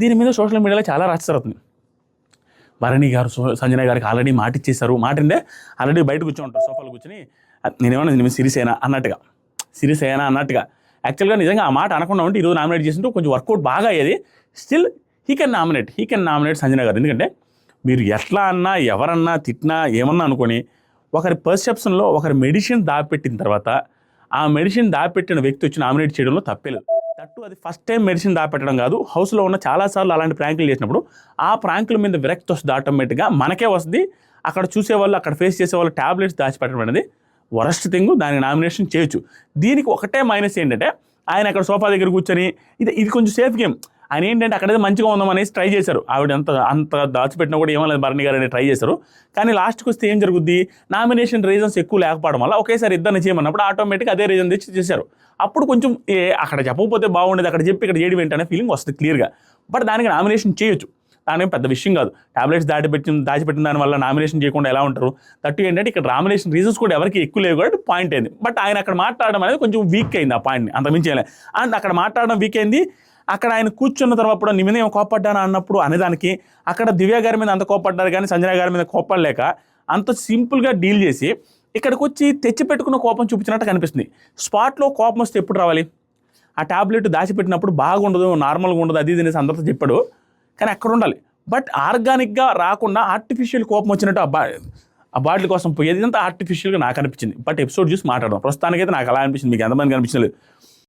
దీని మీద సోషల్ మీడియాలో చాలా రచ్చ జరుగుతుంది. భరణి గారు సంజన గారికి ఆల్రెడీ మాట ఇచ్చేశారు. మాట అంటే ఆల్రెడీ బయట కూర్చొని ఉంటారు, సోఫాలో కూర్చొని నేనేమన్నా నేను సిరిసేనా అన్నట్టుగా. యాక్చువల్గా నిజంగా ఆ మాట అనకుండా ఉంటే ఈరోజు నామినేట్ చేసింటూ కొంచెం వర్కౌట్ బాగా అయ్యేది. Still he can nominate Sanjana గారు. ఎందుకంటే మీరు ఎట్లా అన్నా ఎవరన్నా తిట్టినా ఏమన్నా అనుకొని ఒకరి పర్సెప్షన్లో ఒకరి మెడిసిన్ దాపెట్టిన తర్వాత ఆ మెడిసిన్ దాపెట్టిన వ్యక్తి వచ్చి నామినేట్ చేయడంలో తప్పలేదు. తట్టు అది ఫస్ట్ టైం మెడిసిన్ దాపెట్టడం కాదు, హౌస్లో ఉన్న చాలాసార్లు అలాంటి ప్రాంకులు చేసినప్పుడు ఆ ప్రాంకుల మీద విరక్తి వస్తుంది, ఆటోమేటిక్గా మనకే వస్తుంది. అక్కడ చూసేవాళ్ళు, అక్కడ ఫేస్ చేసేవాళ్ళు ట్యాబ్లెట్స్ దాచిపెట్టడం అనేది వరస్ట్ థింగ్. దానికి నామినేషన్ చేయొచ్చు. దీనికి ఒకటే మైనస్ ఏంటంటే ఆయన అక్కడ సోఫా దగ్గర కూర్చొని ఇది కొంచెం సేఫ్ గేమ్. ఆయన ఏంటంటే అక్కడైతే మంచిగా ఉందామనేసి ట్రై చేశారు. ఆవిడ అంత దాచిపెట్టినా కూడా ఏమలేదు భరణి గారు అనేది ట్రై చేశారు. కానీ లాస్ట్కి వస్తే ఏం జరుగుద్ది, నామినేషన్ రీజన్స్ ఎక్కువ లేకపోవడం వల్ల ఒకేసారి ఇద్దరిని చేయమన్నప్పుడు ఆటోమేటిక్గా అదే రీజన్ తెచ్చి చేశారు. అప్పుడు కొంచెం అక్కడ చెప్పకపోతే బాగుండేది, అక్కడ చెప్పి ఇక్కడ చేయడం ఏంటనే ఫీలింగ్ వస్తుంది క్లియర్గా. బట్ దానికి నామినేషన్ చేయొచ్చు, దాని పెద్ద విషయం కాదు. టాబ్లెట్స్ దాచిపెట్టిన దానివల్ల నామినేషన్ చేయకుండా ఎలా ఉంటారు. తట్టు ఏంటంటే ఇక్కడ నామినేషన్ రీజన్స్ కూడా ఎవరికి ఎక్కువ లేవు కాబట్టి పాయింట్ అయింది. బట్ ఆయన అక్కడ మాట్లాడడం అనేది కొంచెం వీక్ అయింది, ఆ పాయింట్ని అంతమించి. అండ్ అక్కడ మాట్లాడడం వీక్ అయింది. అక్కడ ఆయన కూర్చున్న తర్వాత కూడా నీ మీద ఏమో కోపడ్డానా అన్నప్పుడు అనేదానికి అక్కడ దివ్య గారి మీద అంత కోపడ్డారు కానీ సంజన గారి మీద కోపడలేక అంత సింపుల్గా డీల్ చేసి ఇక్కడికి వచ్చి తెచ్చిపెట్టుకున్న కోపం చూపించినట్టు కనిపిస్తుంది. స్పాట్లో కోపం వస్తే ఎప్పుడు రావాలి, ఆ టాబ్లెట్ దాచిపెట్టినప్పుడు బాగుండదు, నార్మల్గా ఉండదు, అది తినేసి అందరితో చెప్పాడు. కానీ అక్కడ ఉండాలి. బట్ ఆర్గానిక్గా రాకుండా ఆర్టిఫిషియల్ కోపం వచ్చినట్టు ఆ బాటిల్ కోసం పోయేది ఇదంతా ఆర్టిఫిషియల్గా నాకు అనిపించింది. బట్ ఎపిసోడ్ చూసి మాట్లాడడం ప్రస్తుతానికైతే నాకు అలా అనిపించింది. మీకు ఎంతమంది కనిపించలేదు